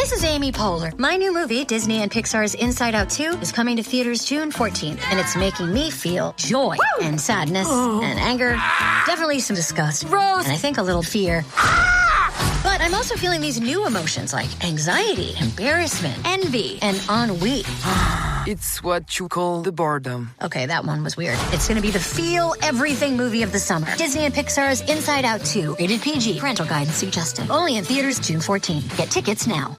This is Amy Poehler. My new movie, Disney and Pixar's Inside Out 2, is coming to theaters June 14th, and it's making me feel joy and sadness and anger, definitely some disgust, and I think a little fear. But I'm also feeling these new emotions like anxiety, embarrassment, envy, and ennui. It's what you call the boredom. Okay, that one was weird. It's going to be the feel everything movie of the summer. Disney and Pixar's Inside Out 2. Rated PG. Parental guidance suggested. Only in theaters June 14th. Get tickets now.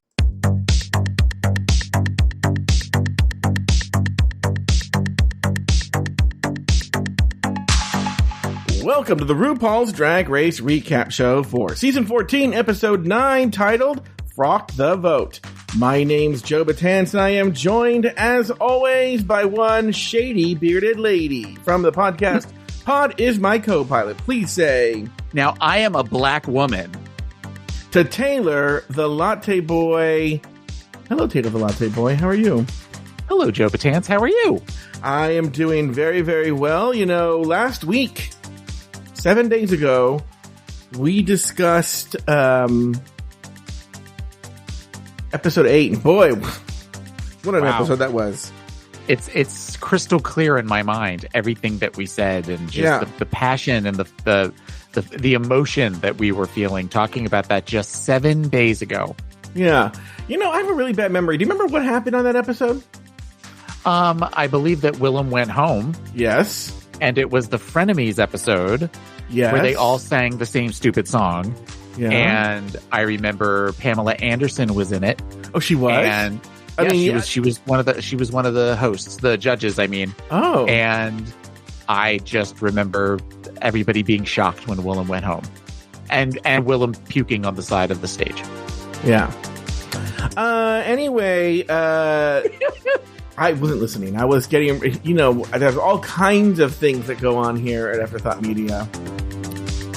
Welcome to the RuPaul's Drag Race Recap Show for Season 14, Episode 9, titled Frock the Vote. My name's Joe Betance, and I am joined, as always, by one shady bearded lady from the podcast Pod is my co-pilot. Please say... Now, I am a black woman. To Taylor, the Latte Boy. Hello, Taylor, the Latte Boy. How are you? Hello, Joe Betance. How are you? I am doing very, very well. You know, last week, 7 days ago, we discussed... Episode 8, and boy, what an episode that was. It's crystal clear in my mind, everything that we said, and just the passion and the emotion that we were feeling talking about that just 7 days ago. Yeah. You know, I have a really bad memory. Do you remember what happened on that episode? I believe that Willem went home. Yes. And it was the Frenemies episode. Yes. Where they all sang the same stupid song. Yeah. And I remember Pamela Anderson was in it. Oh, she was? And she was one of the hosts, the judges, I mean. Oh. And I just remember everybody being shocked when Willem went home. And Willem puking on the side of the stage. Yeah. Anyway, I wasn't listening. I was getting, you know, there's all kinds of things that go on here at Afterthought Media.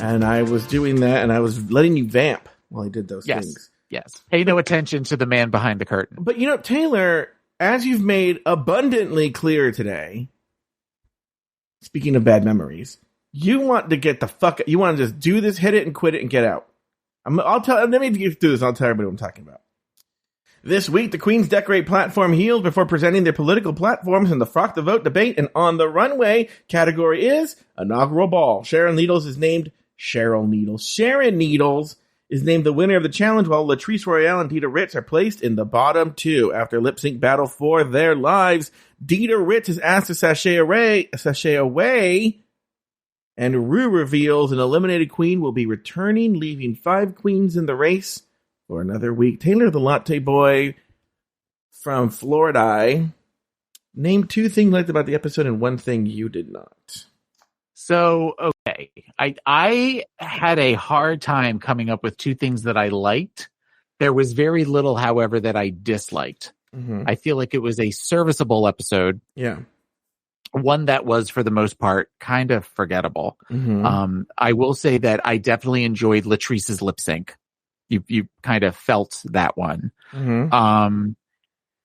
And I was doing that, and I was letting you vamp while I did those things. Yes. Pay no attention to the man behind the curtain. But, you know, Taylor, as you've made abundantly clear today, speaking of bad memories, you want to get the fuck... You want to just do this, hit it, and quit it, and get out. Let me get through this. I'll tell everybody what I'm talking about. This week, the Queens decorate platform heels before presenting their political platforms in the Frock the Vote debate, and on the runway category is Inaugural Ball. Sharon Needles is named the winner of the challenge, while Latrice Royale and Dita Ritz are placed in the bottom two. After lip sync battle for their lives, Dita Ritz is asked to sashay away, and Rue reveals an eliminated queen will be returning, leaving 5 queens in the race for another week. Taylor, the Latte Boy from Florida, name 2 things you liked about the episode and 1 thing you did not. So, okay, I had a hard time coming up with 2 things that I liked. There was very little, however, that I disliked. Mm-hmm. I feel like it was a serviceable episode. Yeah. One that was, for the most part, kind of forgettable. Mm-hmm. I will say that I definitely enjoyed Latrice's lip sync. You kind of felt that one. Mm-hmm.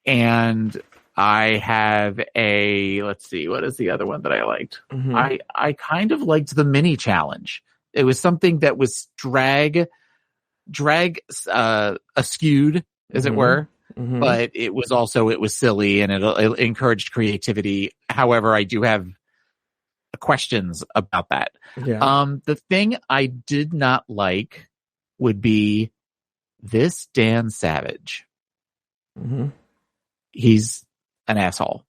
And I have let's see, what is the other one that I liked? Mm-hmm. I kind of liked the mini challenge. It was something that was drag skewed, as it were. Mm-hmm. But it was silly, and it encouraged creativity. However, I do have questions about that. Yeah. The thing I did not like would be this Dan Savage. Mm-hmm. He's an asshole.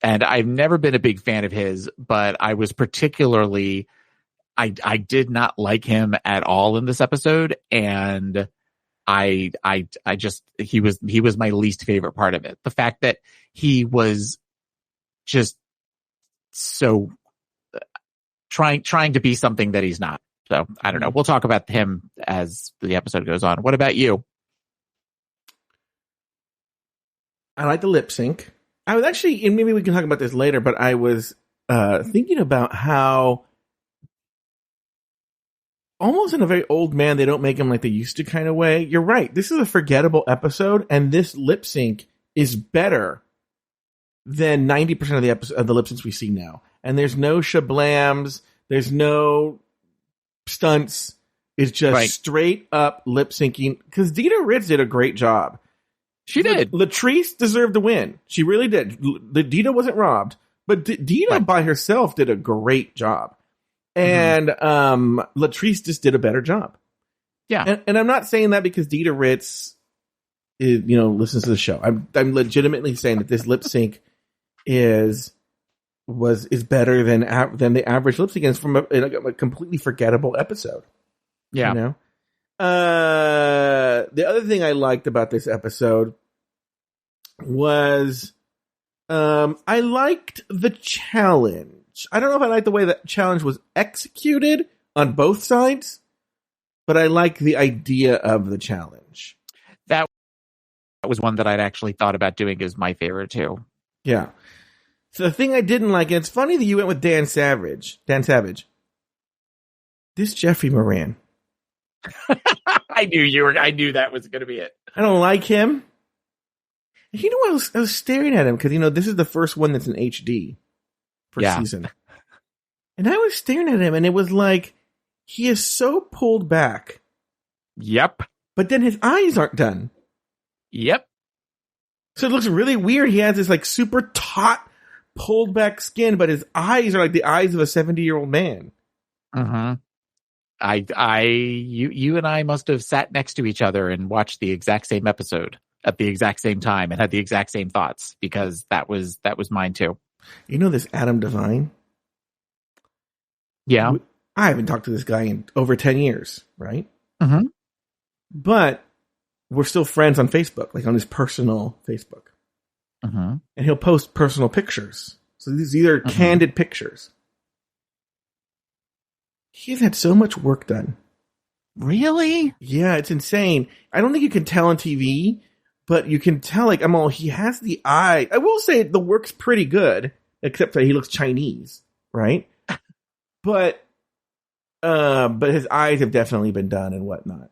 And I've never been a big fan of his, but I was particularly, I did not like him at all in this episode. And he was my least favorite part of it. The fact that he was just so trying to be something that he's not. So I don't know. We'll talk about him as the episode goes on. What about you? I like the lip sync. I was actually, and maybe we can talk about this later, but I was thinking about how almost in a very old man, they don't make him like they used to kind of way. You're right. This is a forgettable episode, and this lip sync is better than 90% of the lip syncs we see now. And there's no shablams. There's no stunts. is just straight up lip syncing. Because Dita Ritz did a great job. She did. Latrice deserved to win. She really did. Dita wasn't robbed, but Dita by herself did a great job. And Latrice just did a better job. Yeah. And I'm not saying that because Dita Ritz listens to the show. I'm legitimately saying that this lip sync is better than the average lip sync is from a completely forgettable episode. Yeah. The other thing I liked about this episode was I liked the challenge. I don't know if I liked the way that challenge was executed on both sides, but I like the idea of the challenge. That was one that I'd actually thought about doing as my favorite too. Yeah. So the thing I didn't like, and it's funny that you went with Dan Savage. This Jeffrey Moran. I knew that was going to be it. I don't like him. You know what? I was staring at him because, this is the first one that's in HD for season. And I was staring at him and it was like, he is so pulled back. Yep. But then his eyes aren't done. Yep. So it looks really weird. He has this like super taut, pulled back skin, but his eyes are like the eyes of a 70-year-old man. Uh-huh. You and I must have sat next to each other and watched the exact same episode at the exact same time and had the exact same thoughts because that was mine too. This Adam Devine? Yeah. I haven't talked to this guy in over 10 years, right? Mm-hmm. But we're still friends on Facebook, like on his personal Facebook. Mm-hmm. And he'll post personal pictures. So these are candid pictures. He's had so much work done. Really? Yeah, it's insane. I don't think you can tell on TV, but you can tell, he has the eye. I will say the work's pretty good, except that he looks Chinese, right? But his eyes have definitely been done and whatnot.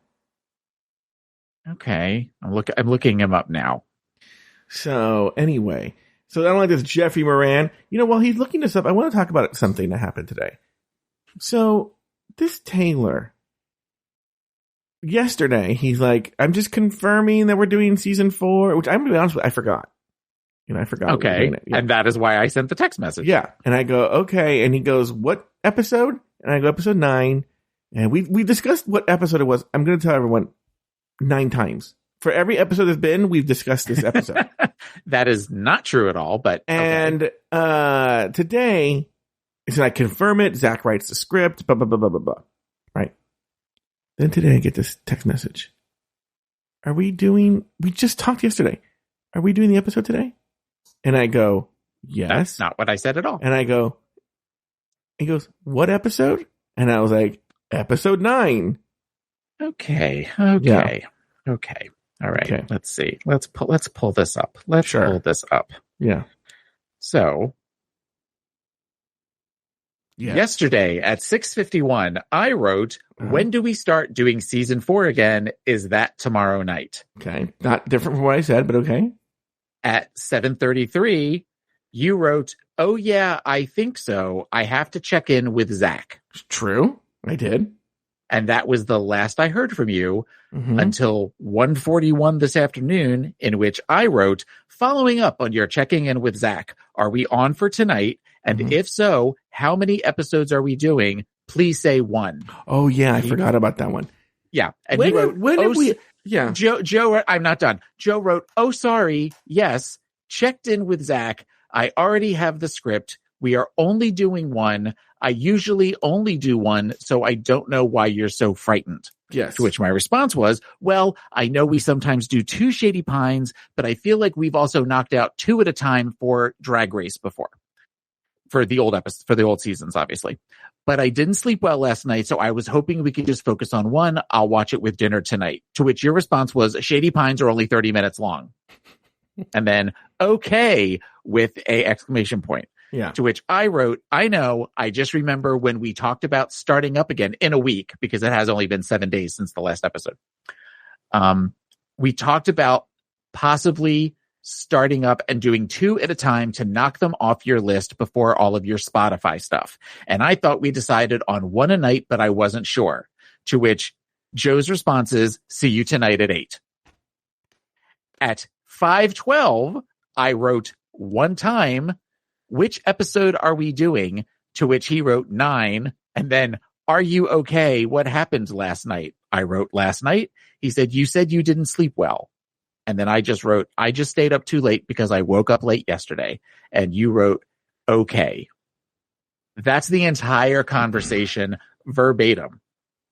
Okay. I'm looking him up now. So anyway, I don't like this Jeffrey Moran. While he's looking this up, I want to talk about something that happened today. So this Taylor, yesterday, he's like, I'm just confirming that we're doing season 4, which I'm going to be honest with, I forgot. I forgot. Okay. Yeah. And that is why I sent the text message. Yeah. And I go, okay. And he goes, what episode? And I go, episode 9. And we discussed what episode it was. I'm going to tell everyone 9 times. For every episode there's been, we've discussed this episode. That is not true at all, but okay. And today, so I confirm it. Zach writes the script, blah, blah, blah, blah, blah, blah. Right. Then today I get this text message. We just talked yesterday. Are we doing the episode today? And I go, yes. That's not what I said at all. And I go, he goes, what episode? And I was like, episode 9. Okay. Yeah. Okay. All right. Okay. Let's see. Let's pull this up. Pull this up. Yeah. So yes. Yesterday at 6:51, I wrote, when do we start doing season 4 again? Is that tomorrow night? Okay. Not different from what I said, but okay. At 7:33, you wrote, oh yeah, I think so. I have to check in with Zach. True. I did. And that was the last I heard from you until 1:41 this afternoon, in which I wrote, following up on your checking in with Zach, are we on for tonight? And if so, how many episodes are we doing? Please say 1. Oh yeah, I forgot about that one. Yeah. And he wrote, yeah. Joe, I'm not done. Joe wrote, oh, sorry. Yes. Checked in with Zach. I already have the script. We are only doing 1. I usually only do 1, so I don't know why you're so frightened. Yes. To which my response was, well, I know we sometimes do 2 Shady Pines, but I feel like we've also knocked out 2 at a time for Drag Race before. For the old seasons, obviously. But I didn't sleep well last night, so I was hoping we could just focus on 1. I'll watch it with dinner tonight. To which your response was, Shady Pines are only 30 minutes long. And then, okay, with a exclamation point. Yeah. To which I wrote, I know, I just remember when we talked about starting up again in a week, because it has only been 7 days since the last episode. We talked about possibly starting up and doing 2 at a time to knock them off your list before all of your Spotify stuff. And I thought we decided on 1 a night, but I wasn't sure. To which Joe's response is, see you tonight at 8. At 5:12, I wrote one time, which episode are we doing? To which he wrote 9. And then, are you okay? What happened last night? I wrote last night. He said, you said you didn't sleep well. And then I just wrote, I just stayed up too late because I woke up late yesterday. And you wrote, okay. That's the entire conversation verbatim.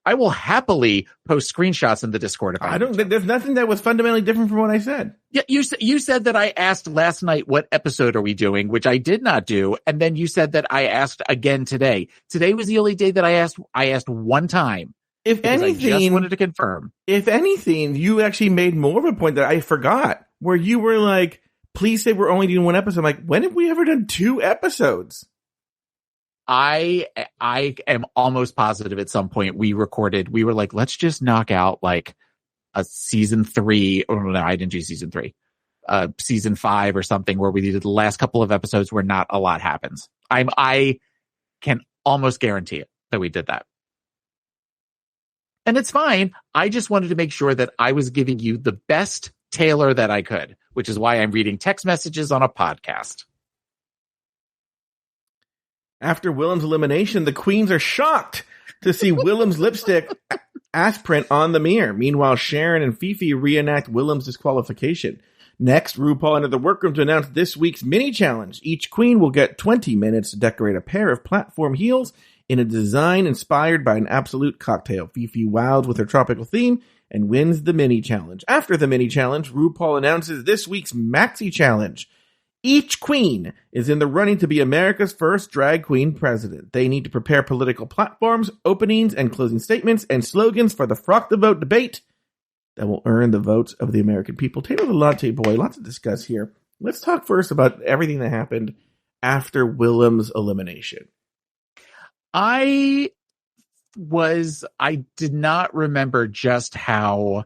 I will happily post screenshots in the Discord. There's nothing that was fundamentally different from what I said. Yeah, you said that I asked last night, what episode are we doing? Which I did not do. And then you said that I asked again today. Today was the only day that I asked one time. If anything, I just wanted to confirm. If anything, you actually made more of a point that I forgot, where you were like, please say we're only doing one episode. I'm like, when have we ever done 2 episodes? I am almost positive at some point we were like, let's just knock out like a season 3. Or no, I didn't do season 3. Season 5 or something where we did the last couple of episodes where not a lot happens. I can almost guarantee it that we did that. And it's fine. I just wanted to make sure that I was giving you the best Taylor that I could, which is why I'm reading text messages on a podcast. After Willem's elimination, the queens are shocked to see Willem's lipstick ass print on the mirror. Meanwhile, Sharon and Fifi reenact Willem's disqualification. Next, RuPaul entered the workroom to announce this week's mini challenge. Each queen will get 20 minutes to decorate a pair of platform heels in a design inspired by an absolute cocktail. Fifi wows with her tropical theme and wins the mini challenge. After the mini challenge, RuPaul announces this week's maxi challenge. Each queen is in the running to be America's first drag queen president. They need to prepare political platforms, openings, and closing statements and slogans for the Frock the Vote debate that will earn the votes of the American people. Taylor the Latte Boy, lots to discuss here. Let's talk first about everything that happened after Willem's elimination. I did not remember just how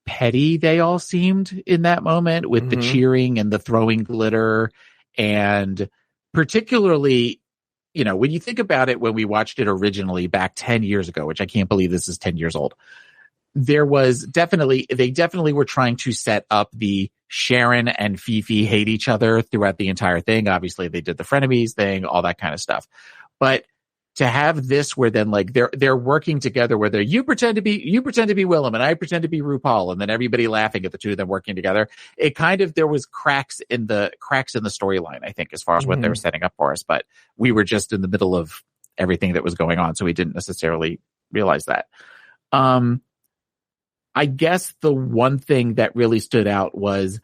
petty they all seemed in that moment with the cheering and the throwing glitter. And particularly, you know, when you think about it, when we watched it originally back 10 years ago, which I can't believe this is 10 years old, they definitely were trying to set up the Sharon and Fifi hate each other throughout the entire thing. Obviously they did the frenemies thing, all that kind of stuff. But to have this where then like they're working together, where you pretend to be Willem and I pretend to be RuPaul, and then everybody laughing at the two of them working together. It kind of, there was cracks in the storyline, I think, as far as what they were setting up for us. But we were just in the middle of everything that was going on, so we didn't necessarily realize that. I guess the one thing that really stood out was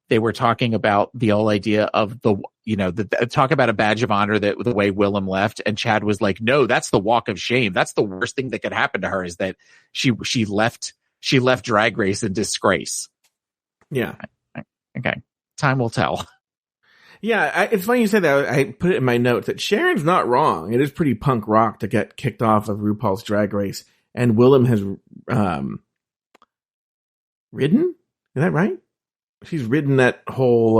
they were talking about the whole idea of talk about a badge of honor, that the way Willem left, and Chad was like, no, that's the walk of shame. That's the worst thing that could happen to her, is that she left Drag Race in disgrace. Yeah. Okay. Time will tell. Yeah. It's funny you said that. I put it in my notes that Sharon's not wrong. It is pretty punk rock to get kicked off of RuPaul's Drag Race, and Willem has, ridden? Is that right? She's ridden that whole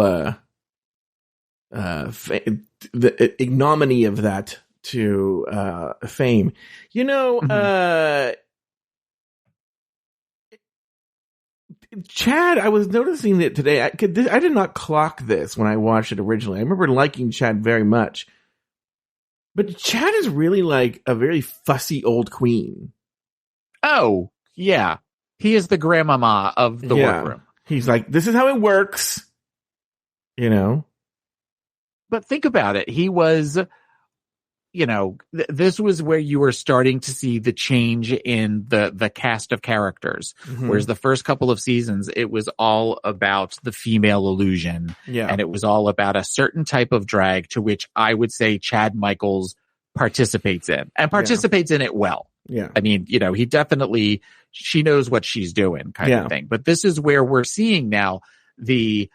the ignominy of that to fame. You know, Chad, I was noticing it today. I did not clock this when I watched it originally. I remember liking Chad very much. But Chad is really like a very fussy old queen. Oh, yeah. He is the grandmama of the workroom. He's like, this is how it works, you know? But think about it. He was, you know, this was where you were starting to see the change in the cast of characters. Whereas the first couple of seasons, it was all about the female illusion. Yeah. And it was all about a certain type of drag, to which I would say Chad Michaels participates in, and participates in it well. Yeah. I mean, you know, she knows what she's doing kind of thing. But this is where we're seeing now the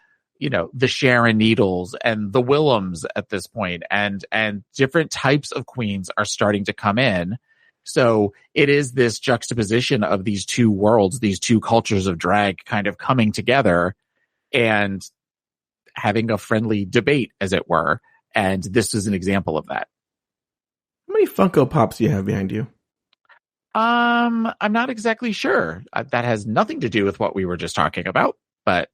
Sharon Needles and the Willems at this point, and different types of queens are starting to come in. So it is this juxtaposition of these two worlds, these two cultures of drag kind of coming together and having a friendly debate, as it were. And this is an example of that. How many Funko Pops do you have behind you? I'm not exactly sure. That has nothing to do with what we were just talking about, but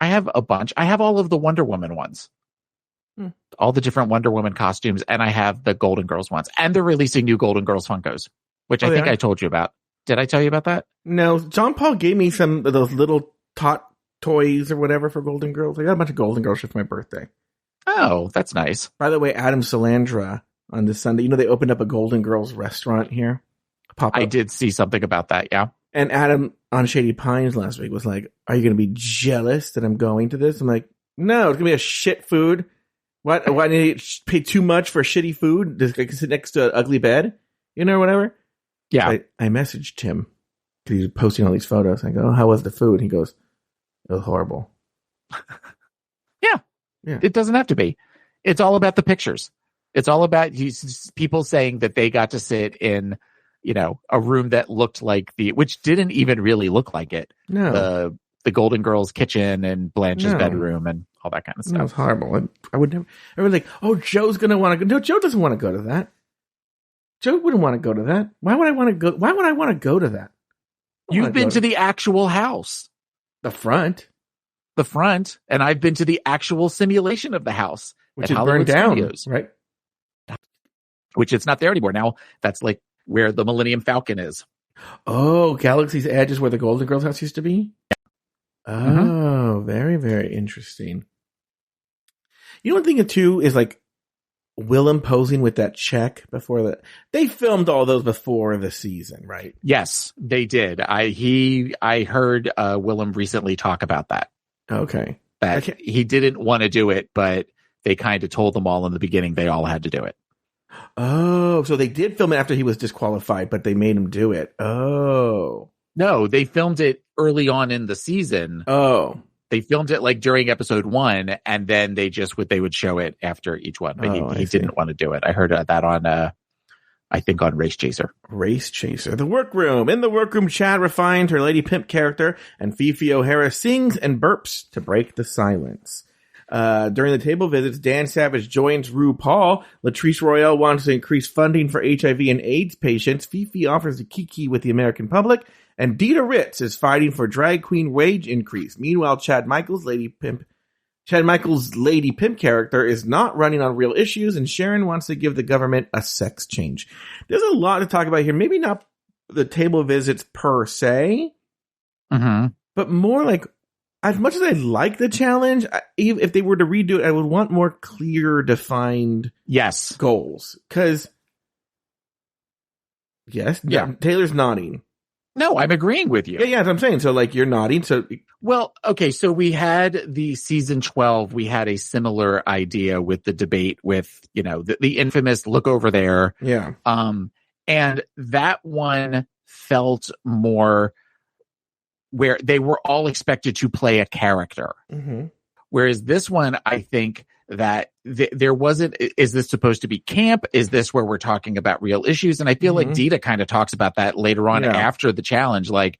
I have a bunch. I have all of the Wonder Woman ones. All the different Wonder Woman costumes, and I have the Golden Girls ones. And they're releasing new Golden Girls Funkos, which I think I told you about. Did I tell you about that? No, John Paul gave me some of those little tot toys or whatever for Golden Girls. I got a bunch of Golden Girls for my birthday. Oh, that's nice. By the way, Adam Salandra on this Sunday, they opened up a Golden Girls restaurant here. I did see something about that, yeah. And Adam on Shady Pines last week was like, are you going to be jealous that I'm going to this? I'm like, no, it's going to be a shit food. What? Why did you pay too much for shitty food? Just like sit next to an ugly bed? Whatever. Yeah. I messaged him because he's posting all these photos. I go, how was the food? He goes, it was horrible. Yeah. It doesn't have to be. It's all about the pictures. It's all about people saying that they got to sit in, a room that looked like which didn't even really look like it. No. The Golden Girls kitchen and Blanche's bedroom and all that kind of stuff. It was horrible. I would never. Everyone's like, oh, Joe's going to want to go. No, Joe doesn't want to go to that. Joe wouldn't want to go to that. Why would I want to go? Why would I want to go to that? You've been to the actual house. The front. And I've been to the actual simulation of the house. Which is burned down, Studios, right? Which it's not there anymore. Now that's like where the Millennium Falcon is. Oh, Galaxy's Edge is where the Golden Girls house used to be? Oh, very, very interesting. One thing too is like Willem posing with that check before they filmed all those before the season, right? Yes, they did. I heard Willem recently talk about that. Okay. That he didn't want to do it, but they kind of told them all in the beginning they all had to do it. Oh, so they did film it after he was disqualified, but they made him do it. Oh. No, they filmed it early on in the season. Oh. They filmed it like during episode 1, and then they would show it after each one. But he didn't want to do it. I heard that on, I think on Race Chaser. Race Chaser. The workroom. In the workroom, Chad refines her Lady Pimp character, and Fifi O'Hara sings and burps to break the silence. During the table visits, Dan Savage joins RuPaul. Latrice Royale wants to increase funding for HIV and AIDS patients. Fifi offers to kiki with the American public. And Dita Ritz is fighting for drag queen wage increase. Meanwhile, Chad Michaels' Lady Pimp character is not running on real issues, and Sharon wants to give the government a sex change. There's a lot to talk about here. Maybe not the table visits per se, but more like, as much as I like the challenge, if they were to redo it, I would want more clear, defined goals. Because, Taylor's nodding. No, I'm agreeing with you. Yeah, that's what I'm saying. So, like, you're nodding. So, well, okay. So we had the season 12. We had a similar idea with the debate with, the infamous look over there. Yeah. And that one felt more where they were all expected to play a character. Mm-hmm. Whereas this one, I think that there wasn't, is this supposed to be camp? Is this where we're talking about real issues? And I feel like Dita kind of talks about that later on after the challenge. Like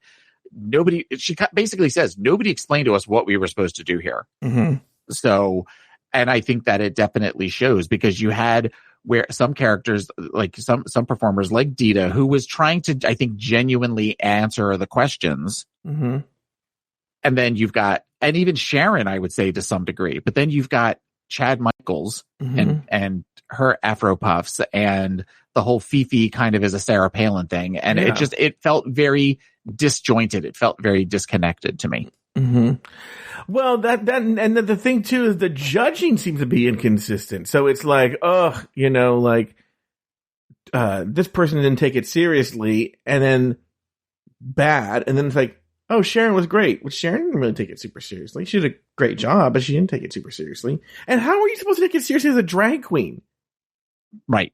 she basically says, nobody explained to us what we were supposed to do here. Mm-hmm. So, and I think that it definitely shows, because you had where some characters, like some performers like Dita, who was trying to, I think, genuinely answer the questions. Mm-hmm. And then you've got, and even Sharon, I would say to some degree, but then you've got Chad Michaels and her Afro puffs, and the whole Fifi kind of is a Sarah Palin thing. And it felt very disjointed. It felt very disconnected to me. Mm-hmm. Well, and the thing too is the judging seems to be inconsistent. So it's like, this person didn't take it seriously, and then bad, and then it's like, oh, Sharon was great. Which Sharon didn't really take it super seriously. She did a great job, but she didn't take it super seriously. And how are you supposed to take it seriously as a drag queen? Right.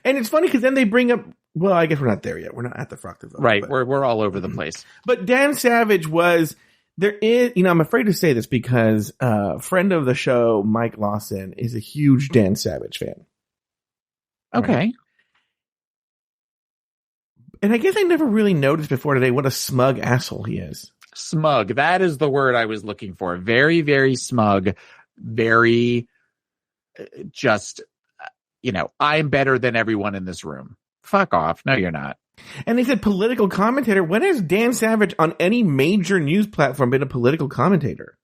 And it's funny because then they bring up, well, I guess we're not there yet. We're not at the Frock vote. Right. But we're all over the place. But Dan Savage there is, I'm afraid to say this because friend of the show, Mike Lawson, is a huge Dan Savage fan. Okay. Right? And I guess I never really noticed before today what a smug asshole he is. Smug. That is the word I was looking for. Very, very smug. Very just, I'm better than everyone in this room. Fuck off. No, you're not. And they said political commentator. When has Dan Savage on any major news platform been a political commentator?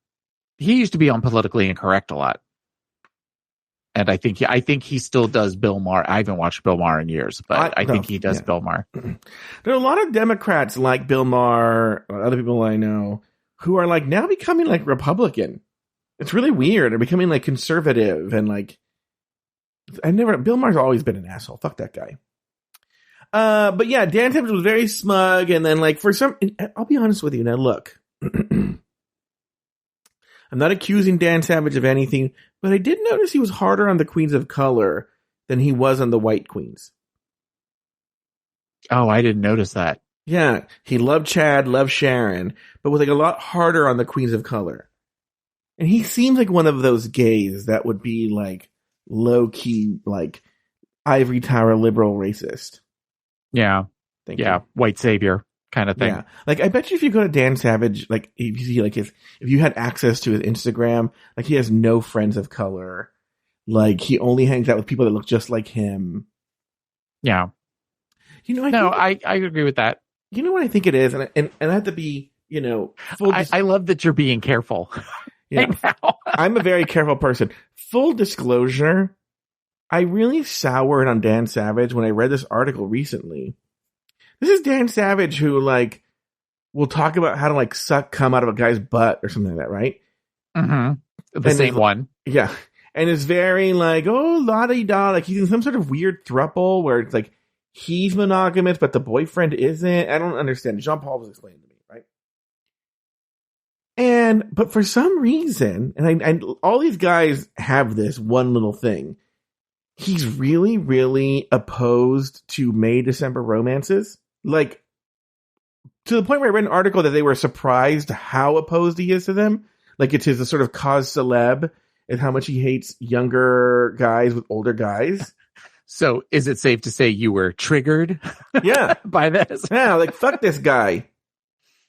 He used to be on Politically Incorrect a lot. And I think he still does Bill Maher. I haven't watched Bill Maher in years, but I think he does Bill Maher. There are a lot of Democrats like Bill Maher, other people I know, who are like now becoming like Republican. It's really weird. They're becoming like conservative and like Bill Maher's always been an asshole. Fuck that guy. But yeah, Dan Savage was very smug, and then like I'll be honest with you. Now look, I'm not accusing Dan Savage of anything, but I did notice he was harder on the queens of color than he was on the white queens. Oh, I didn't notice that. Yeah, he loved Chad, loved Sharon, but was like a lot harder on the queens of color. And he seems like one of those gays that would be like low key, like ivory tower liberal racist. Yeah. Thank you. White savior kind of thing. Yeah. Like, I bet you if you go to Dan Savage, like, if you see, like, if you had access to his Instagram, like, he has no friends of color. Like, he only hangs out with people that look just like him. Yeah. You know, I agree with that. You know what I think it is? And I have to be, you know, full. I love that you're being careful. Yeah. I'm a very careful person. Full disclosure, I really soured on Dan Savage when I read this article recently. This is Dan Savage who, like, will talk about how to, like, suck cum out of a guy's butt or something like that, right? Mm-hmm. The same one. Yeah. And it's very, like, oh, la-di-da. Like, he's in some sort of weird throuple where it's, like, he's monogamous, but the boyfriend isn't. I don't understand. Jean-Paul was explaining to me, right? But for some reason, and all these guys have this one little thing. He's really, really opposed to May-December romances. Like, to the point where I read an article that they were surprised how opposed he is to them. Like, it's his sort of cause celeb and how much he hates younger guys with older guys. So, is it safe to say you were triggered? Yeah. by this? Yeah, like, fuck this guy.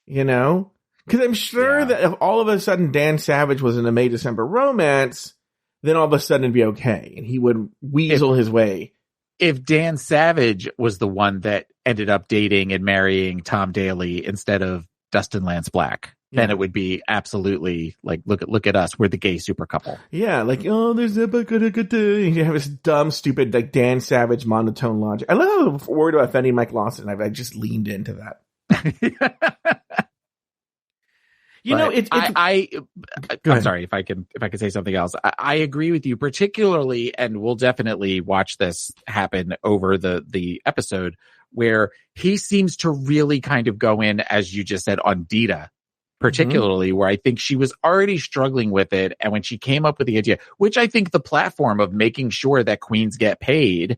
You know? Because I'm sure that if all of a sudden Dan Savage was in a May-December romance, then all of a sudden it'd be okay. And he would weasel his way. If Dan Savage was the one that ended up dating and marrying Tom Daly instead of Dustin Lance Black, then it would be absolutely like, look at us. We're the gay super couple. Yeah. Like, oh, there's a you have this dumb, stupid, like Dan Savage monotone logic. I love how I'm worried about offending Mike Lawson. I just leaned into that. You know, I'm sorry if I can say something else. I agree with you, particularly, and we'll definitely watch this happen over the episode where he seems to really kind of go in, as you just said, on Dita, particularly, where I think she was already struggling with it. And when she came up with the idea, which I think the platform of making sure that queens get paid,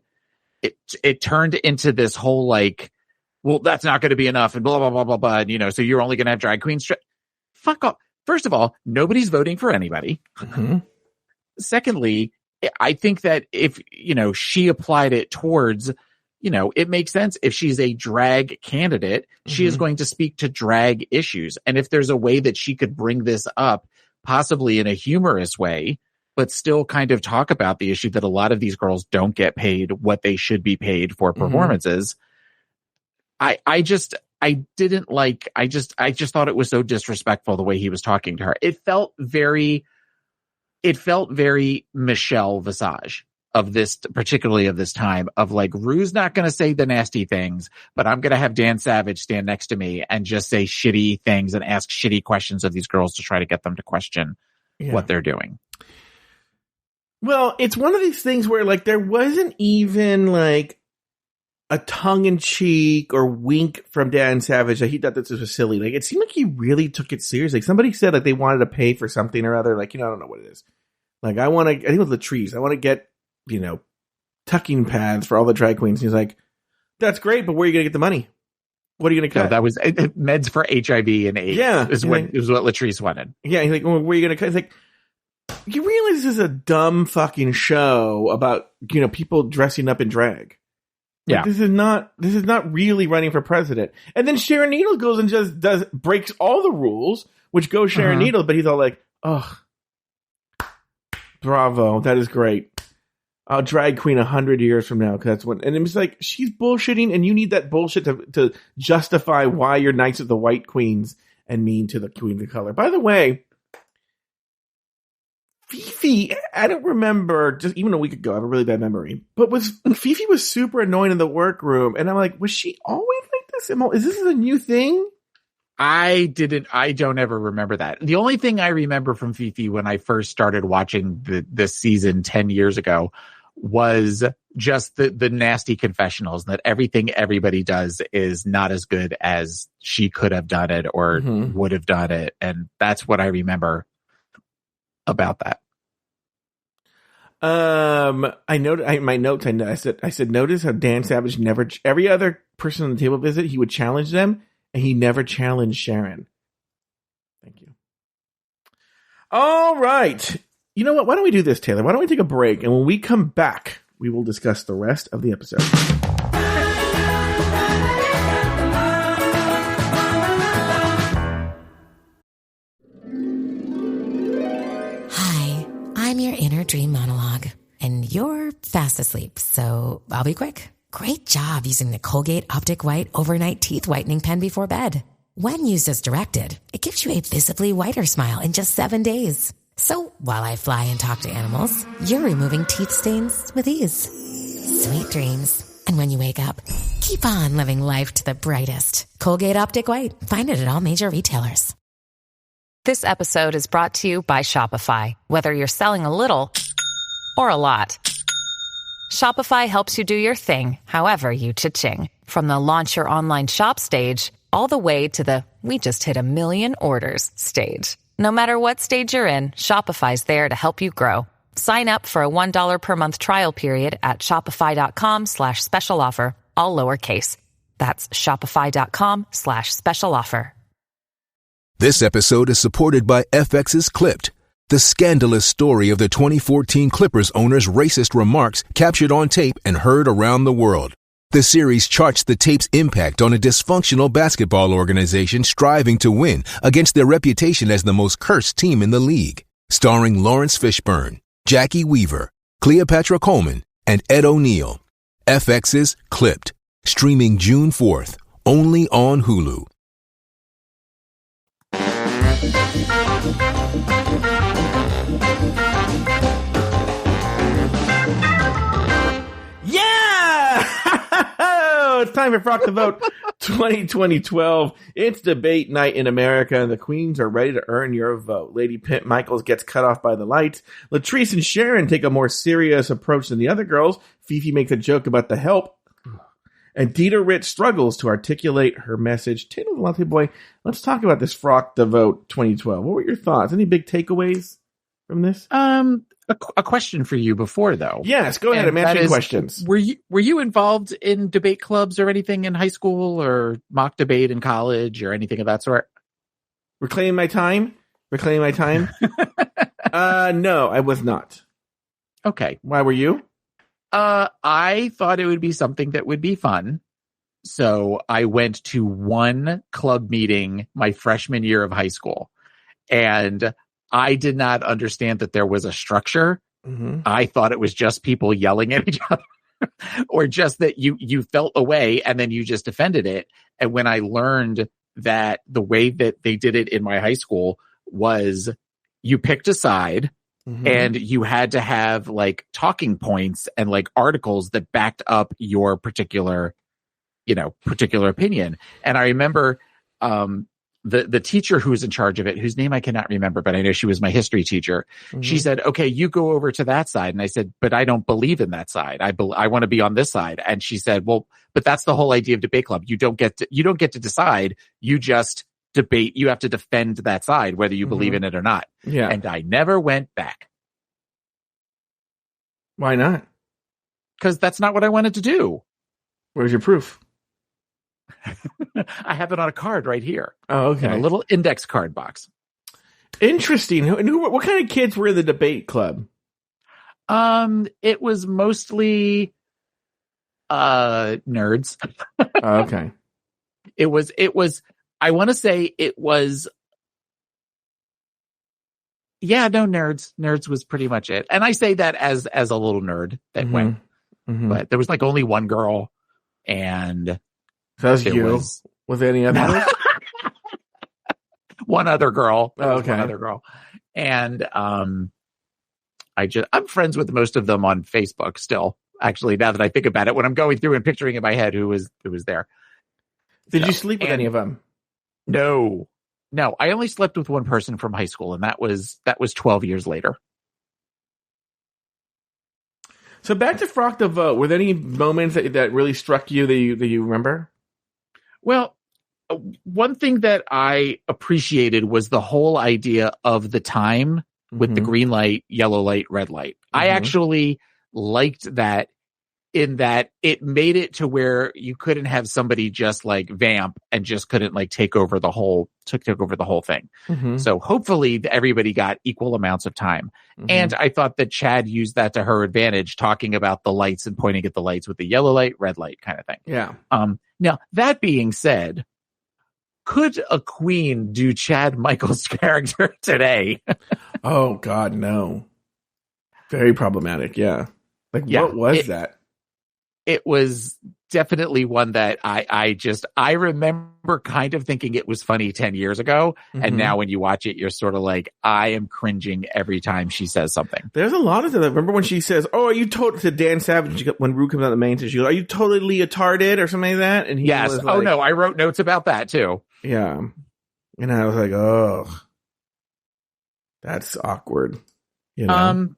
it turned into this whole like, well, that's not going to be enough and blah, blah, blah, blah, blah. And, you know, so you're only going to have drag queens. Fuck off. First of all, nobody's voting for anybody. Mm-hmm. Secondly, I think that if, you know, she applied it towards, you know, it makes sense. If she's a drag candidate, she is going to speak to drag issues. And if there's a way that she could bring this up, possibly in a humorous way, but still kind of talk about the issue that a lot of these girls don't get paid what they should be paid for performances. I just thought it was so disrespectful the way he was talking to her. It felt very Michelle Visage of this, particularly of this time, of like, Rue's not going to say the nasty things, but I'm going to have Dan Savage stand next to me and just say shitty things and ask shitty questions of these girls to try to get them to question what they're doing. Well, it's one of these things where like there wasn't even like a tongue-in-cheek or wink from Dan Savage that he thought this was silly. Like, it seemed like he really took it seriously. Like, somebody said like they wanted to pay for something or other. Like, you know, I don't know what it is. Like, I think it was Latrice. I want to get, you know, tucking pads for all the drag queens. And he's like, that's great, but where are you going to get the money? What are you going to cut? No, that was meds for HIV and AIDS. Yeah. Is what Latrice wanted. Yeah. He's like, well, where are you going to cut? He's like, you realize this is a dumb fucking show about, you know, people dressing up in drag. Like, this is not really running for president. And then Sharon Needle goes and just breaks all the rules, which goes Sharon Needle, but he's all like, oh, bravo, that is great. I'll drag queen 100 years from now because that's when. And it was like she's bullshitting, and you need that bullshit to justify why you're nice to the white queens and mean to the queens of color. By the way, Fifi, I don't remember, just even a week ago, I have a really bad memory, but Fifi was super annoying in the workroom, and I'm like, was she always like this? Is this a new thing? I don't ever remember that. The only thing I remember from Fifi when I first started watching this season 10 years ago was just the nasty confessionals that everything everybody does is not as good as she could have done it or would have done it. And that's what I remember about that. I noted my notes. I said, notice how Dan Savage every other person on the table visit, he would challenge them, and he never challenged Sharon. Thank you. All right. You know what? Why don't we do this, Taylor? Why don't we take a break, and when we come back, we will discuss the rest of the episode. I'm your inner dream monologue, and you're fast asleep, so I'll be quick. Great job using the Colgate Optic White Overnight Teeth Whitening Pen before bed. When used as directed, it gives you a visibly whiter smile in just 7 days. So while I fly and talk to animals, you're removing teeth stains with ease. Sweet dreams. And when you wake up, keep on living life to the brightest. Colgate Optic White. Find it at all major retailers. This episode is brought to you by Shopify. Whether you're selling a little or a lot, Shopify helps you do your thing, however you cha-ching. From the launch your online shop stage, all the way to the we just hit 1 million orders stage. No matter what stage you're in, Shopify's there to help you grow. Sign up for a $1 per month trial period at shopify.com/special offer, all lowercase. That's shopify.com/special offer. This episode is supported by FX's Clipped, the scandalous story of the 2014 Clippers owner's racist remarks captured on tape and heard around the world. The series charts the tape's impact on a dysfunctional basketball organization striving to win against their reputation as the most cursed team in the league. Starring Lawrence Fishburne, Jackie Weaver, Cleopatra Coleman, and Ed O'Neill. FX's Clipped, streaming June 4th, only on Hulu. Yeah! It's time for Frock the Vote 2012. It's debate night in America, and the queens are ready to earn your vote. Lady Pimp Michaels gets cut off by the lights. Latrice and Sharon take a more serious approach than the other girls. Fifi makes a joke about the help. And Dita Ritz struggles to articulate her message. Taylor the Latte Boy, let's talk about this Frock the Vote 2012. What were your thoughts? Any big takeaways from this? A question for you before, though. Yes, go ahead. I'm answering questions. Were you involved in debate clubs or anything in high school or mock debate in college or anything of that sort? Reclaiming my time? No, I was not. Okay. Why were you? I thought it would be something that would be fun. So I went to one club meeting my freshman year of high school, and I did not understand that there was a structure. Mm-hmm. I thought it was just people yelling at each other or just that you felt a way and then you just defended it. And when I learned that the way that they did it in my high school was you picked a side, mm-hmm. and you had to have like talking points and like articles that backed up your particular opinion. And I remember, the teacher who was in charge of it, whose name I cannot remember, but I know she was my history teacher. Mm-hmm. She said, okay, you go over to that side. And I said, but I don't believe in that side. I want to be on this side. And she said, well, but that's the whole idea of debate club. You don't get to decide. You just debate. You have to defend that side, whether you mm-hmm. believe in it or not. Yeah. And I never went back. Why not? Because that's not what I wanted to do. Where's your proof? I have it on a card right here. Oh, okay. In a little index card box. Interesting. What kind of kids were in the debate club? It was mostly nerds. Oh, okay. It was I want to say it was Yeah, no, Nerds was pretty much it. And I say that as a little nerd that went. Mm-hmm. But there was like only one girl, and that's you. Was any other? One other girl. Oh, okay. One other girl. And I'm friends with most of them on Facebook still. Actually, now that I think about it, when I'm going through and picturing in my head who was there. Did you sleep with any of them? No, I only slept with one person from high school, and that was 12 years later. So back to Frock the Vote. Were there any moments that really struck you that you remember? Well, one thing that I appreciated was the whole idea of the time with the green light, yellow light, red light. I actually liked that, in that it made it to where you couldn't have somebody just like vamp and just couldn't like take over the whole thing. So hopefully everybody got equal amounts of time. And I thought that Chad used that to her advantage, talking about the lights and pointing at the lights with the yellow light, red light kind of thing. Yeah. Now that being said, could a queen do Chad Michaels' character today? Oh God, no. Very problematic. Yeah. Like, what was that? It was definitely one that I remember kind of thinking it was funny 10 years ago. And now when you watch it, you're sort of like, I am cringing every time she says something. There's a lot of that. Remember when she says, "Oh, are you to Dan Savage," when Rue comes out the main, she goes, "Are you totally leotarded?" or something like that? And he was like, oh no, I wrote notes about that too. Yeah. And I was like, oh, that's awkward. You know?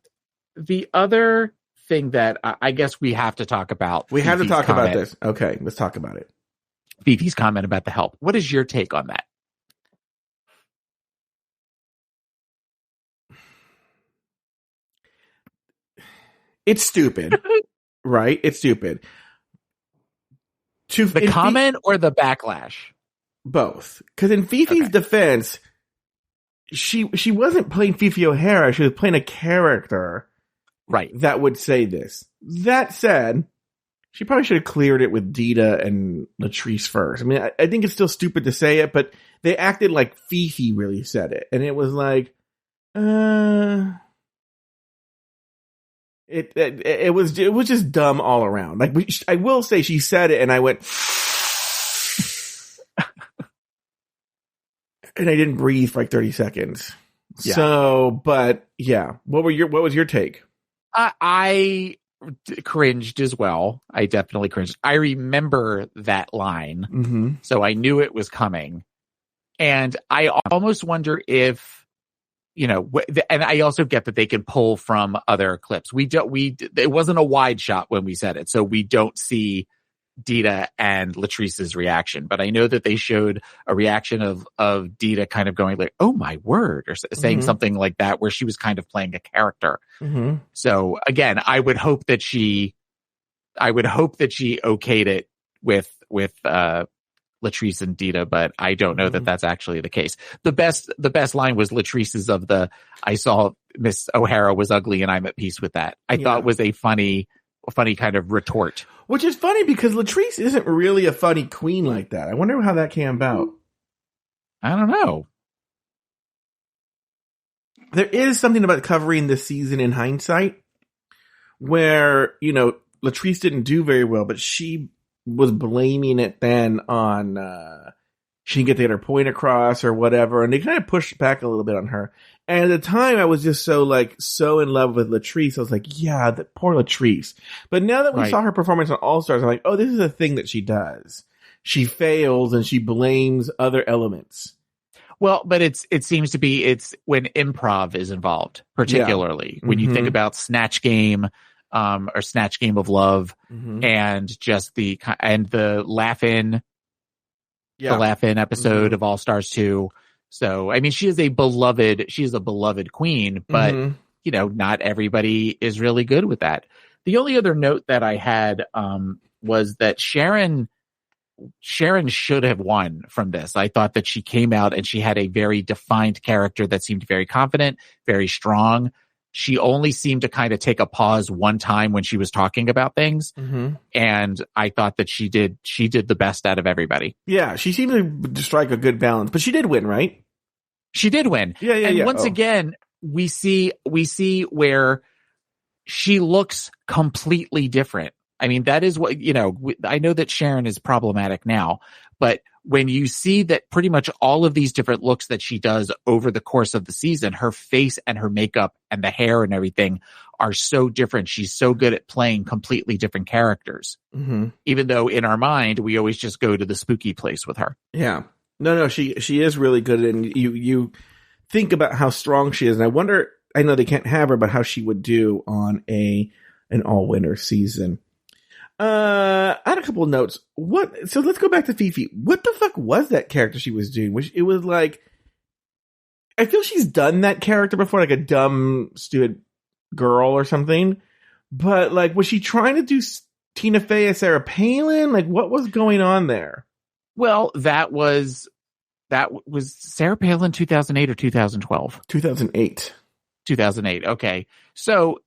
The other thing that I guess we have to talk about. We have to talk about this. Okay, let's talk about it. Fifi's comment about the help. What is your take on that? It's stupid, right? It's stupid. The comment or the backlash? Both. Because in Fifi's defense, she wasn't playing Fifi O'Hara. She was playing a character, right, that would say this. That said, she probably should have cleared it with Dita and Latrice first. I mean, I think it's still stupid to say it, but they acted like Fifi really said it. And it was like, it was just dumb all around. Like, I will say she said it and I went, and I didn't breathe for like 30 seconds. Yeah. So, but yeah, what was your take? I cringed as well. I definitely cringed. I remember that line, so I knew it was coming, and I almost wonder if, you know, and I also get that they can pull from other clips. It wasn't a wide shot when we said it, so we don't see Dita and Latrice's reaction, but I know that they showed a reaction of Dita kind of going like, "Oh my word," or saying something like that, where she was kind of playing a character. So again, I would hope that she okayed it with Latrice and Dita, but I don't know that that's actually the case. The best line was Latrice's of the, "I saw Miss O'Hara was ugly and I'm at peace with that." I thought was a funny kind of retort. Which is funny because Latrice isn't really a funny queen like that. I wonder how that came about. I don't know. There is something about covering this season in hindsight where, you know, Latrice didn't do very well, but she was blaming it then on she didn't get to get her point across or whatever, and they kind of pushed back a little bit on her. And at the time, I was just so in love with Latrice. I was like, yeah, that poor Latrice. But now that we saw her performance on All Stars, I'm like, oh, this is a thing that she does. She fails and she blames other elements. Well, but it seems to be it's when improv is involved, particularly when you think about Snatch Game, or Snatch Game of Love, and just the laugh-in. The laugh-in episode of All Stars 2. So, I mean, she is a beloved queen, but, you know, not everybody is really good with that. The only other note that I had, was that Sharon should have won from this. I thought that she came out and she had a very defined character that seemed very confident, very strong. She only seemed to kind of take a pause one time when she was talking about things. And I thought that she did the best out of everybody. Yeah, she seemed to strike a good balance, but she did win, right? She did win. Yeah. And once again, we see where she looks completely different. I mean, that is what, I know that Sharon is problematic now, but when you see that pretty much all of these different looks that she does over the course of the season, her face and her makeup and the hair and everything are so different. She's so good at playing completely different characters. Mm-hmm. Even though in our mind, we always just go to the spooky place with her. Yeah. No, she is really good. And you think about how strong she is. And I wonder, I know they can't have her, but how she would do on an all-winter season. I had a couple of notes. So let's go back to Fifi. What the fuck was that character she was doing? It was like, I feel she's done that character before, like a dumb, stupid girl or something. But like, was she trying to do Tina Fey as Sarah Palin? Like, what was going on there? Well, that was Sarah Palin 2008 or 2012? 2008. 2008. Okay. So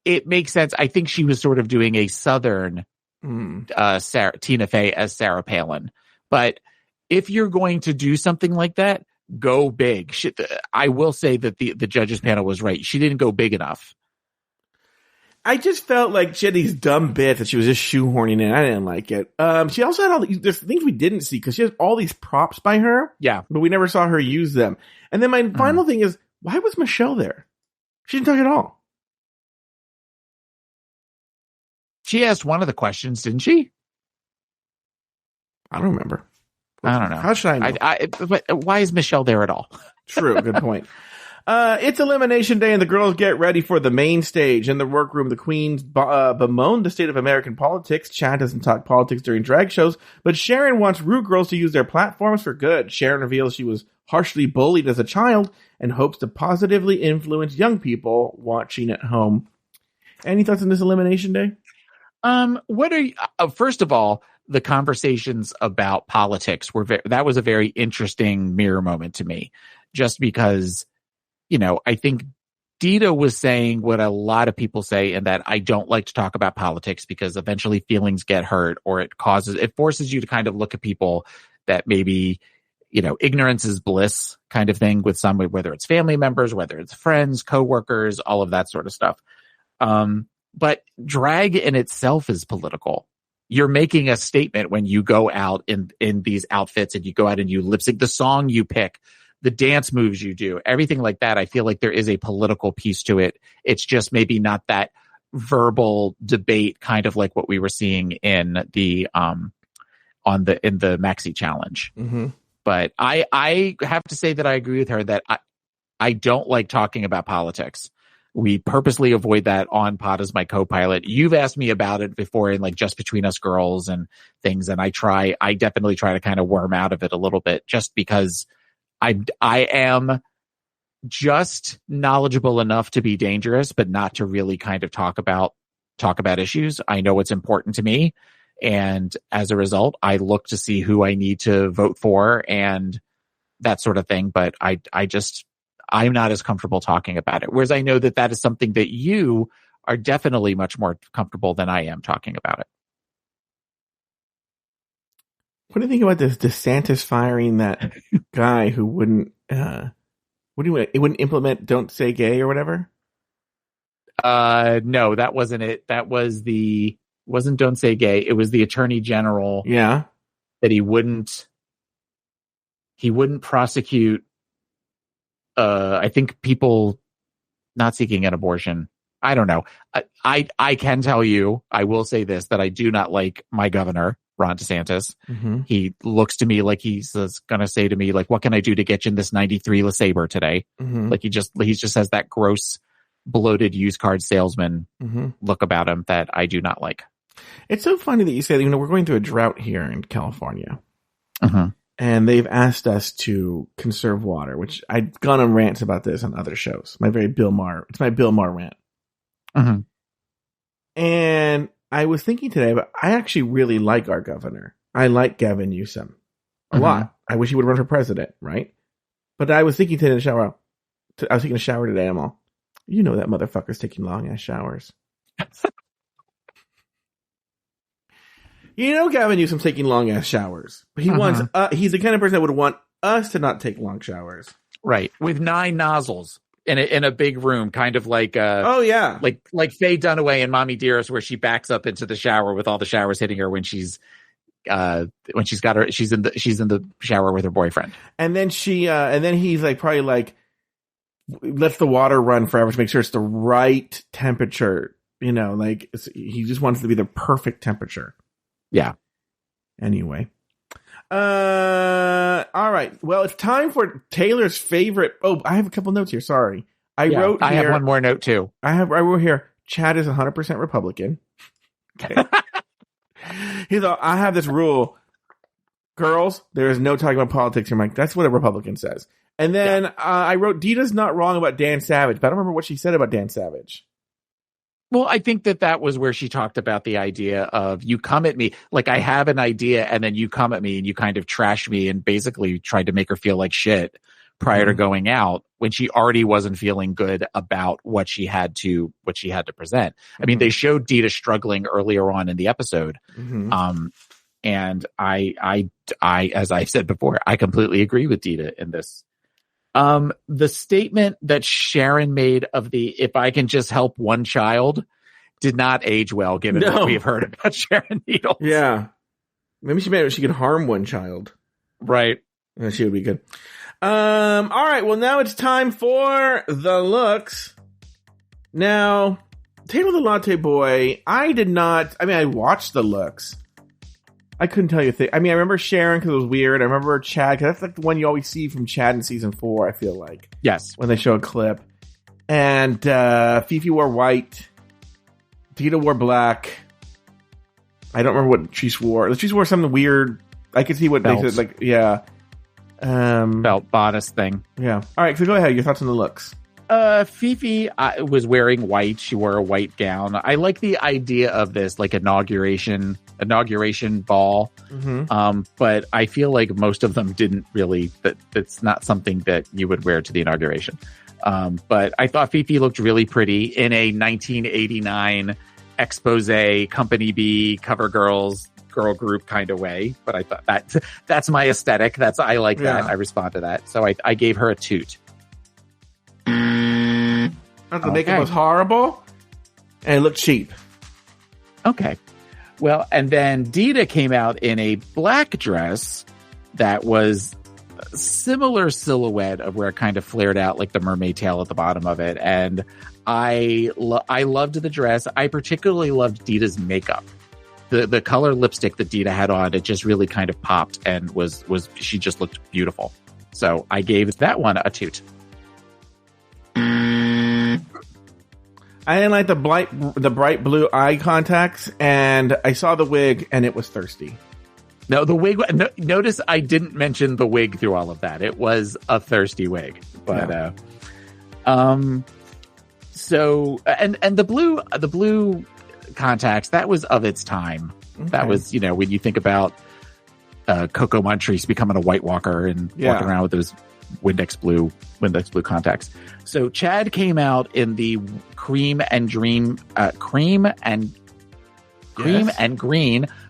it makes sense. I think she was sort of doing a Southern Tina Fey as Sarah Palin. But if you're going to do something like that, go big. I will say that the judges panel was right. She didn't go big enough. I just felt like she had these dumb bits that she was just shoehorning in. I didn't like it. She also had all there's things we didn't see because she has all these props by her. Yeah. But we never saw her use them. And then my final thing is, why was Michelle there? She didn't talk at all. She asked one of the questions, didn't she? I don't remember. I don't know. How should I know? But why is Michelle there at all? True. Good point. It's Elimination Day, and the girls get ready for the main stage. In the workroom, the queens bemoan the state of American politics. Chad doesn't talk politics during drag shows, but Sharon wants Ru girls to use their platforms for good. Sharon reveals she was harshly bullied as a child and hopes to positively influence young people watching at home. Any thoughts on this Elimination Day? What are you, first of all, the conversations about politics that was a very interesting mirror moment to me, just because, I think Dita was saying what a lot of people say, and that I don't like to talk about politics because eventually feelings get hurt, or it forces you to kind of look at people that maybe, ignorance is bliss kind of thing with some, whether it's family members, whether it's friends, coworkers, all of that sort of stuff. But drag in itself is political. You're making a statement when you go out in these outfits and you go out and you lip sync the song you pick, the dance moves you do, everything like that. I feel like there is a political piece to it. It's just maybe not that verbal debate, kind of like what we were seeing in the in the Maxi Challenge. Mm-hmm. But I have to say that I agree with her that I don't like talking about politics. We purposely avoid that on Pod as my co-pilot. You've asked me about it before in like Just Between Us Girls and things. And I definitely try to kind of worm out of it a little bit, just because I am just knowledgeable enough to be dangerous, but not to really kind of talk about issues. I know what's important to me. And as a result, I look to see who I need to vote for and that sort of thing. But I'm not as comfortable talking about it. Whereas I know that is something that you are definitely much more comfortable than I am talking about it. What do you think about this DeSantis firing that guy who wouldn't implement Don't Say Gay or whatever? No, that wasn't it. That wasn't Don't Say Gay. It was the Attorney General. Yeah. That he wouldn't prosecute I think people not seeking an abortion. I don't know. I can tell you, I will say this, that I do not like my governor, Ron DeSantis. Mm-hmm. He looks to me like he's going to say to me, like, what can I do to get you in this 93 LeSabre today? Mm-hmm. Like he just has that gross, bloated used card salesman look about him that I do not like. It's so funny that you say that, we're going through a drought here in California. Uh-huh. And they've asked us to conserve water, which I've gone on rants about this on other shows. It's my Bill Maher rant. Uh-huh. And I was thinking today, but I actually really like our governor. I like Gavin Newsom a lot. I wish he would run for president, right? But I was thinking today in the shower. I was taking a shower today. I'm all, that motherfucker's taking long ass showers. Gavin Newsom's taking long ass showers. But he wants. He's the kind of person that would want us to not take long showers. Right, with 9 nozzles. in a big room, kind of like like Faye Dunaway and Mommy Dearest, where she backs up into the shower with all the showers hitting her when she's in the shower with her boyfriend. And then he's like probably like lets the water run forever to make sure it's the right temperature. You know, like he just wants it to be the perfect temperature. Yeah. Anyway. All right. Well, it's time for Taylor's favorite. Oh, I have a couple notes here. Sorry. I have one more note too. I wrote here, Chad is 100% Republican. Okay. He's all, I have this rule. Girls, there is no talking about politics. I'm like, that's what a Republican says. And then I wrote, Dita's not wrong about Dan Savage, but I don't remember what she said about Dan Savage. Well, I think that was where she talked about the idea of you come at me, like I have an idea and then you come at me and you kind of trash me and basically tried to make her feel like shit prior to going out when she already wasn't feeling good about what she had to present. I mean, they showed Dita struggling earlier on in the episode. And I, as I said before, I completely agree with Dita in this. The statement that Sharon made of if I can just help one child did not age well, given what we've heard about Sharon Needles. Yeah. Maybe she could harm one child. Right. She would be good. All right. Well, now it's time for the looks. Now, Taylor the Latte Boy, I watched the looks. I couldn't tell you a thing. I mean, I remember Sharon because it was weird. I remember Chad because that's like the one you always see from Chad in season 4, I feel like. Yes. When they show a clip. And Fifi wore white. Dita wore black. I don't remember what Latrice wore. Latrice wore something weird. I could see what they said. Like, yeah. Belt bodice thing. Yeah. All right, so go ahead. Your thoughts on the looks. Fifi was wearing white. She wore a white gown. I like the idea of this, like inauguration ball. But I feel like most of them didn't really, that's not something that you would wear to the inauguration. But I thought Fifi looked really pretty in a 1989 expose Company B cover girl group kind of way. But I thought that's my aesthetic. I like that. I respond to that. So I gave her a toot. The makeup was horrible and it looked cheap. Okay. Well, and then Dita came out in a black dress that was a similar silhouette of where it kind of flared out like the mermaid tail at the bottom of it. And I loved the dress. I particularly loved Dita's makeup. The color lipstick that Dita had on, it just really kind of popped and she just looked beautiful. So I gave that one a toot. I didn't like the bright blue eye contacts, and I saw the wig, and it was thirsty. No, the wig. Notice I didn't mention the wig through all of that. It was a thirsty wig, but So and the blue contacts, that was of its time. Okay. That was when you think about Coco Montrese becoming a White Walker and walking around with those Windex blue contacts. So Chad came out in the cream and green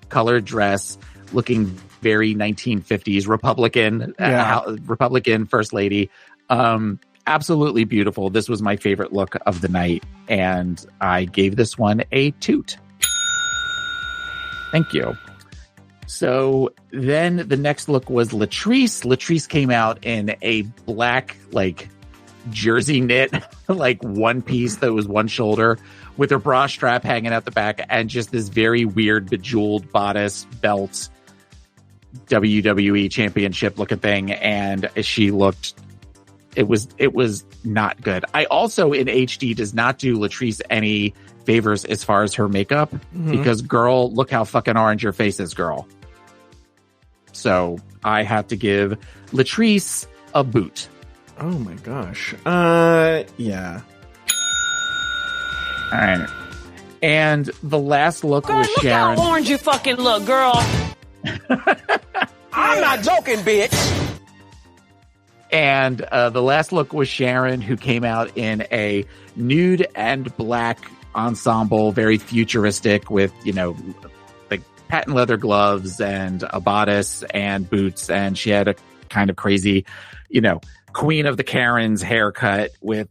colored dress, looking very 1950s Republican first lady. Absolutely beautiful. This was my favorite look of the night, and I gave this one a toot. Thank you. So then the next look was Latrice. Latrice came out in a black, like, jersey knit, like one piece that was one shoulder with her bra strap hanging out the back and just this very weird bejeweled bodice belt, WWE championship looking thing. And she looked, it was not good. I also in HD does not do Latrice any favors as far as her makeup because girl, look how fucking orange your face is, girl. So I have to give Latrice a boot. Oh my gosh. Yeah. All right. And the last look was Sharon. Look how orange you fucking look, girl. I'm not joking, bitch. And the last look was Sharon, who came out in a nude and black ensemble, very futuristic with, like patent leather gloves and a bodice and boots. And she had a kind of crazy, Queen of the Karens haircut with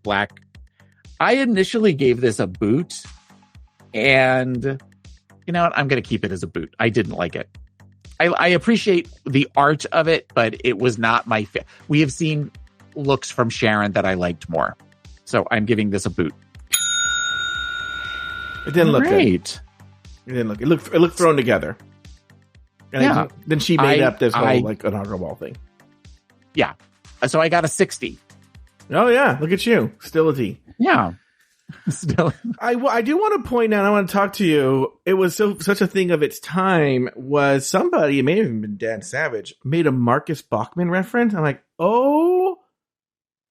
black. I initially gave this a boot, and you know what? I'm going to keep it as a boot. I didn't like it. I appreciate the art of it, but it was not my we have seen looks from Sharon that I liked more. So I'm giving this a boot. It didn't look great. Good. It didn't look. It looked thrown together. And then she made up this whole like inaugural ball thing. Yeah. So I got a 60. Oh yeah, look at you, still a T. Yeah. Still, I do want to point out. I want to talk to you. It was such a thing of its time. Was somebody? It may have even been Dan Savage made a Marcus Bachmann reference. I'm like, oh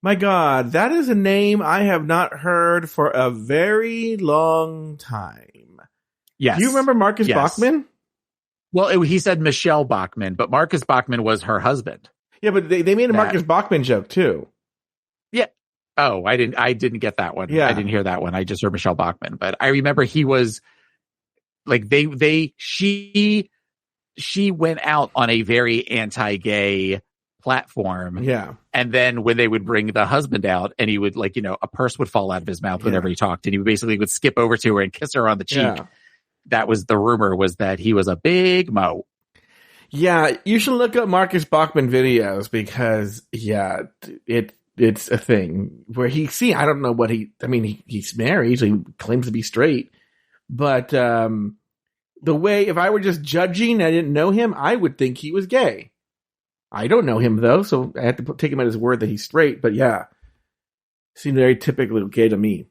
my god, that is a name I have not heard for a very long time. Yes. Do you remember Marcus Bachmann? Well, he said Michelle Bachmann, but Marcus Bachmann was her husband. Yeah, but they made a Marcus Bachmann joke too. Yeah. Oh, I didn't get that one. Yeah. I didn't hear that one. I just heard Michelle Bachmann. But I remember he was like she went out on a very anti-gay platform. Yeah. And then when they would bring the husband out and he would like, you know, a purse would fall out of his mouth whenever he talked, and he basically would skip over to her and kiss her on the cheek. Yeah. That was the rumor, was that he was a big mo. Yeah, you should look up Marcus Bachmann videos because it's a thing where I don't know what he's married, so he claims to be straight. But the way, if I were just judging, I didn't know him, I would think he was gay. I don't know him though, so I have to take him at his word that he's straight. But yeah, seemed very typically gay to me.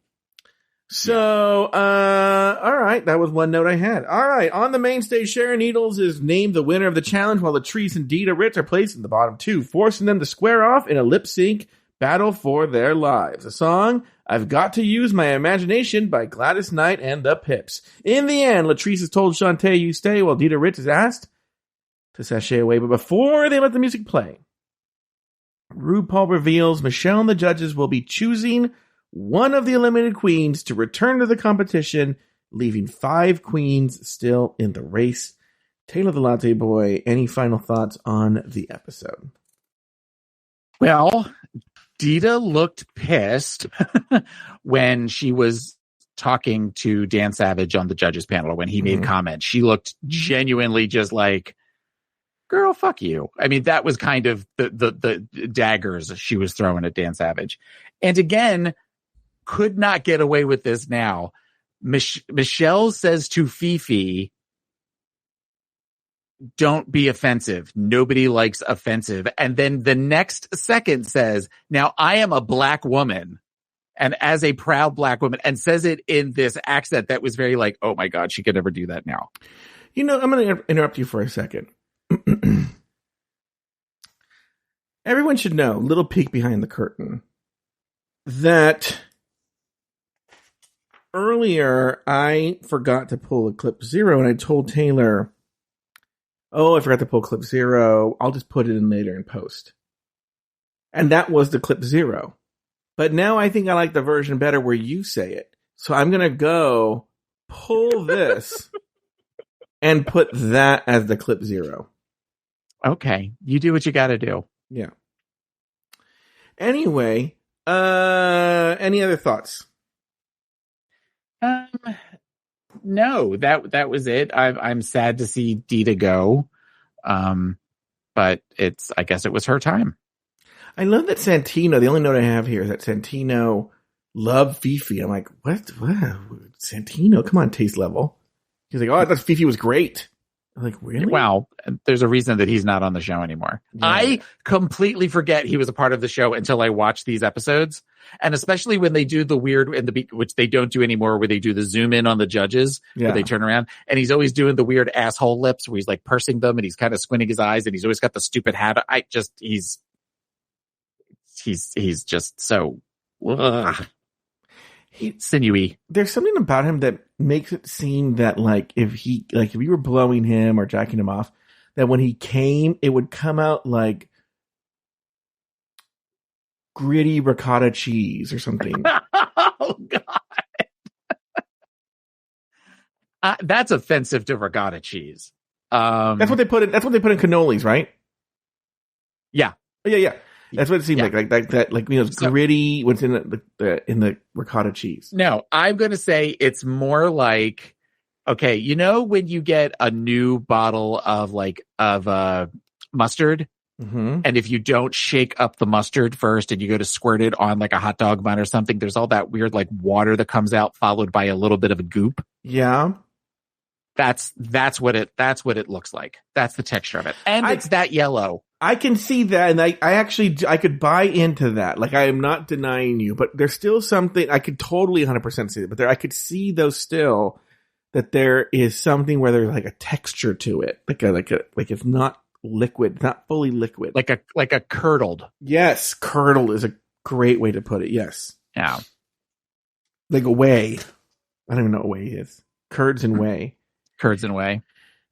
So, all right, that was one note I had. All right, on the main stage, Sharon Needles is named the winner of the challenge, while Latrice and Dita Ritz are placed in the bottom two, forcing them to square off in a lip sync battle for their lives. A song, I've Got to Use My Imagination by Gladys Knight and the Pips. In the end, Latrice is told Shantae you stay, while Dita Ritz is asked to sashay away. But before they let the music play, RuPaul reveals Michelle and the judges will be choosing one of the eliminated queens to return to the competition, leaving 5 queens still in the race. Taylor the Latte Boy, any final thoughts on the episode? Well, Dita looked pissed when she was talking to Dan Savage on the judges panel, when he made comments. She looked genuinely just like, girl, fuck you. I mean, that was kind of the daggers she was throwing at Dan Savage. And again, could not get away with this now. Michelle says to Fifi, don't be offensive. Nobody likes offensive. And then the next second says, now I am a black woman, and as a proud black woman, and says it in this accent that was very like, oh my God, she could never do that now. You know, I'm going to interrupt you for a second. Everyone should know, little peek behind the curtain, that earlier I forgot to pull a clip 0, and I told Taylor, oh, I forgot to pull clip 0. I'll just put it in later in post. And that was the clip 0. But now I think I like the version better where you say it. So I'm going to go pull this and put that as the clip 0. Okay. You do what you got to do. Yeah. Anyway, any other thoughts? No, that was it. I'm sad to see Dita go. But I guess it was her time. I love that Santino, the only note I have here is that Santino loved Fifi. I'm like, what? Santino, come on, taste level. He's like, oh, I thought Fifi was great. I'm like, really? Wow. There's a reason that he's not on the show anymore. Yeah. I completely forget he was a part of the show until I watch these episodes. And especially when they do the weird, which they don't do anymore, where they do the zoom in on the judges, where they turn around. And he's always doing the weird asshole lips where he's like pursing them and he's kind of squinting his eyes and he's always got the stupid hat. He's just so sinewy. There's something about him that makes it seem that if you were blowing him or jacking him off, that when he came, it would come out like gritty ricotta cheese or something. Oh God. That's offensive to ricotta cheese. That's what they put in cannolis, right? Yeah. Yeah. That's what it seemed like that, like, you know, it's gritty. What's in the ricotta cheese? No, I'm going to say it's more like, okay, you know, when you get a new bottle of mustard, and if you don't shake up the mustard first and you go to squirt it on like a hot dog bun or something, there's all that weird like water that comes out followed by a little bit of a goop. Yeah. That's what it looks like. That's the texture of it. And it's that yellow. I can see that, and I could buy into that. Like, I am not denying you, but there's still something I could totally 100% see it. But I could see though still that there is something where there's like a texture to it, like it's not liquid, not fully liquid, like a curdled. Yes, curdled is a great way to put it. Yes, yeah, like a whey. I don't even know what whey is. Curds and whey. Curds and whey.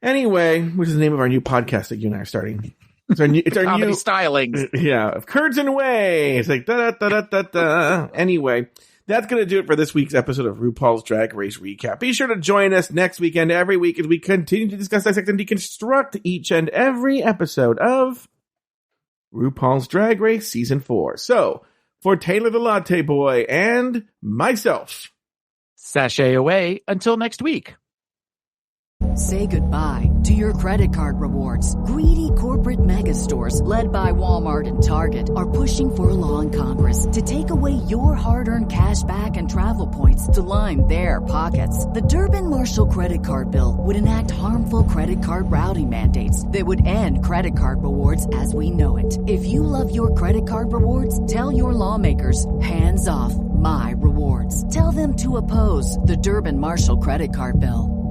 Anyway, which is the name of our new podcast that you and I are starting. It's our comedy new stylings. Yeah, curds and whey. It's like da da da da da. Anyway, that's going to do it for this week's episode of RuPaul's Drag Race Recap. Be sure to join us next weekend every week as we continue to discuss, dissect, and deconstruct each and every episode of RuPaul's Drag Race Season 4. So, for Taylor the Latte Boy and myself, sashay away until next week. Say goodbye to your credit card rewards. Greedy corporate mega stores, led by Walmart and Target, are pushing for a law in Congress to take away your hard-earned cash back and travel points to line their pockets. The Durbin-Marshall credit card bill would enact harmful credit card routing mandates that would end credit card rewards as we know it. If you love your credit card rewards, tell your lawmakers, hands off my rewards. Tell them to oppose the Durbin-Marshall credit card bill.